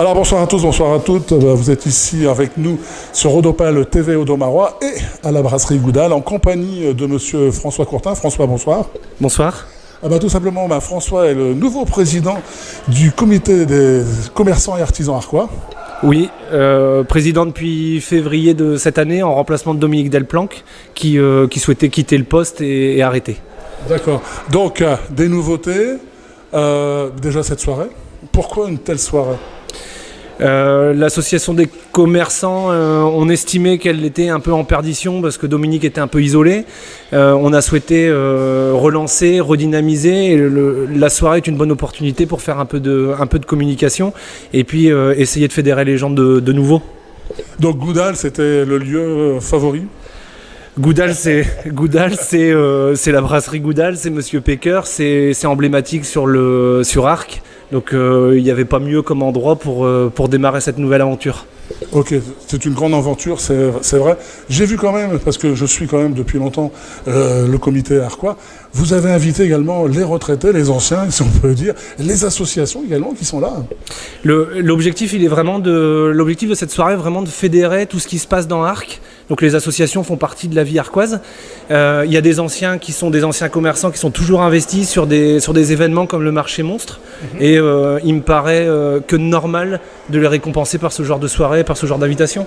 Alors bonsoir à tous, bonsoir à toutes. Vous êtes ici avec nous sur Odopal TV Audomarois et à la brasserie Goudal en compagnie de monsieur François Courtin. François, bonsoir. Bonsoir. Tout simplement, François est le nouveau président du comité des commerçants et artisans arquois. Oui, président depuis février de cette année en remplacement de Dominique Delplanque qui souhaitait quitter le poste et arrêter. D'accord. Donc, des nouveautés. Déjà cette soirée. Pourquoi une telle soirée ? L'association des commerçants, on estimait qu'elle était un peu en perdition parce que Dominique était un peu isolé. On a souhaité relancer, redynamiser. Et la soirée est une bonne opportunité pour faire un peu de communication et puis essayer de fédérer les gens de nouveau. Donc Goudal, c'était le lieu favori ? Goudal, c'est la brasserie Goudal, c'est Monsieur Pecker, c'est emblématique sur Arques. Donc il n'y avait pas mieux comme endroit pour démarrer cette nouvelle aventure. Ok, c'est une grande aventure, c'est vrai. J'ai vu quand même, parce que je suis quand même depuis longtemps le comité arquois, vous avez invité également les retraités, les anciens, si on peut dire, les associations également qui sont là. L'objectif de cette soirée est vraiment de fédérer tout ce qui se passe dans Arques. Donc les associations font partie de la vie arquoise. Il y a des anciens qui sont des anciens commerçants qui sont toujours investis sur des événements comme le marché monstre. Et il me paraît que normal de les récompenser par ce genre de soirée, par ce genre d'invitation.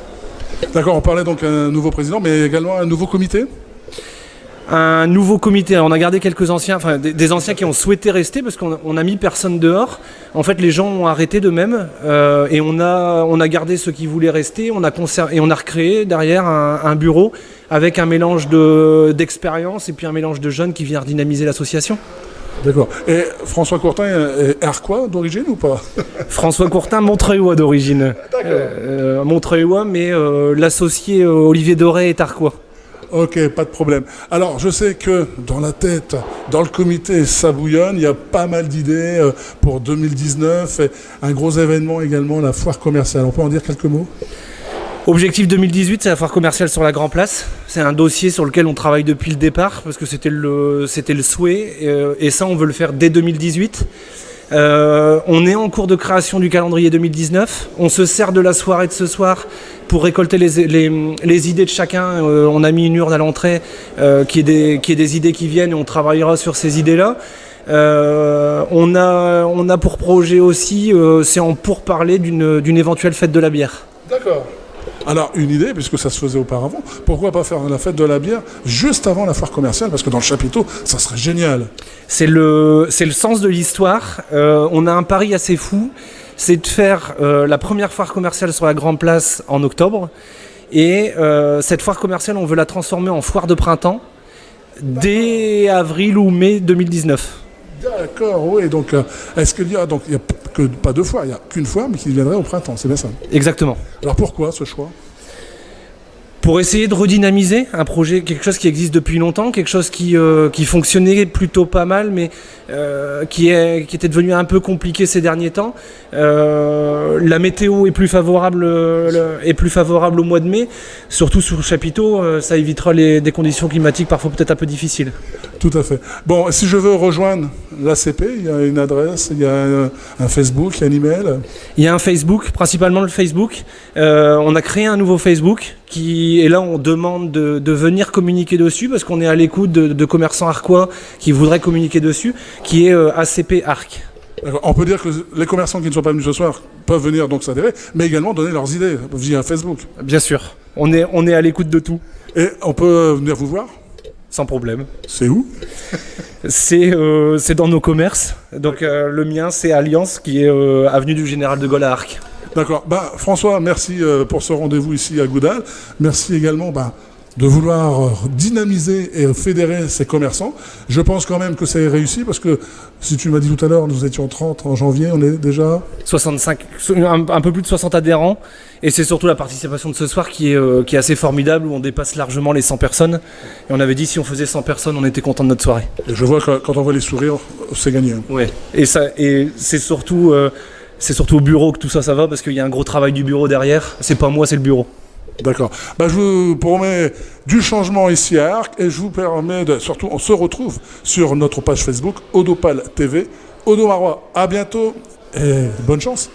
D'accord, on parlait donc d'un nouveau président, mais également un nouveau comité ? Un nouveau comité. Alors on a gardé quelques anciens, enfin des anciens qui ont souhaité rester parce qu'on a mis personne dehors. En fait, les gens ont arrêté d'eux-mêmes et on a gardé ceux qui voulaient rester. On a recréé derrière un bureau avec un mélange d'expérience et puis un mélange de jeunes qui vient redynamiser l'association. D'accord. Et François Courtin est arquois d'origine ou pas ? François Courtin, Montreuillois d'origine. D'accord. Montreuillois, mais l'associé Olivier Doré est arquois. Ok, pas de problème. Alors, je sais que dans la tête, dans le comité, ça bouillonne. Il y a pas mal d'idées pour 2019. Et un gros événement également, la foire commerciale. On peut en dire quelques mots ? Objectif 2018, c'est la foire commerciale sur la Grand Place. C'est un dossier sur lequel on travaille depuis le départ parce que c'était le souhait. Et ça, on veut le faire dès 2018. On est en cours de création du calendrier 2019. On se sert de la soirée de ce soir pour récolter les idées de chacun. On a mis une urne à l'entrée qui est des idées qui viennent et on travaillera sur ces idées-là. On a pour projet aussi, c'est en pourparler d'une éventuelle fête de la bière. D'accord. Alors, une idée, puisque ça se faisait auparavant, pourquoi pas faire la fête de la bière juste avant la foire commerciale ? Parce que dans le chapiteau, ça serait génial. C'est le sens de l'histoire. On a un pari assez fou, c'est de faire la première foire commerciale sur la Grande Place en octobre. Et cette foire commerciale, on veut la transformer en foire de printemps dès avril ou mai 2019. D'accord, oui. Donc, est-ce qu'il y a que pas deux fois, il n'y a qu'une fois, mais qui viendrait au printemps, c'est bien ça ? Exactement. Alors pourquoi ce choix ? Pour essayer de redynamiser un projet, quelque chose qui existe depuis longtemps, quelque chose qui fonctionnait plutôt pas mal, mais qui était devenu un peu compliqué ces derniers temps. La météo est plus favorable au mois de mai, surtout sur le chapiteau, ça évitera des conditions climatiques parfois peut-être un peu difficiles. Tout à fait. Bon, si je veux rejoindre l'ACP, il y a une adresse, il y a un Facebook, il y a un email. Il y a un Facebook, principalement le Facebook. On a créé un nouveau Facebook et là on demande de venir communiquer dessus parce qu'on est à l'écoute de commerçants arquois qui voudraient communiquer dessus, qui est ACP Arc. On peut dire que les commerçants qui ne sont pas venus ce soir peuvent venir donc s'adhérer, mais également donner leurs idées via Facebook. Bien sûr, on est à l'écoute de tout. Et on peut venir vous voir ? Sans problème. C'est où ? C'est dans nos commerces. Donc le mien c'est Alliance qui est avenue du Général de Gaulle à Arques. D'accord. François, merci pour ce rendez-vous ici à Goudal. Merci également de vouloir dynamiser et fédérer ces commerçants. Je pense quand même que c'est réussi parce que, si tu m'as dit tout à l'heure, nous étions 30 en janvier, on est déjà... 65, un peu plus de 60 adhérents. Et c'est surtout la participation de ce soir qui est assez formidable, où on dépasse largement les 100 personnes. Et on avait dit si on faisait 100 personnes, on était content de notre soirée. Et je vois que quand on voit les sourires, c'est gagné. Ouais. Et c'est surtout au bureau que tout ça va, parce qu'il y a un gros travail du bureau derrière. C'est pas moi, c'est le bureau. D'accord. Je vous promets du changement ici à Arques et je vous permets surtout, on se retrouve sur notre page Facebook Odopal TV. Audomarois, à bientôt et bonne chance.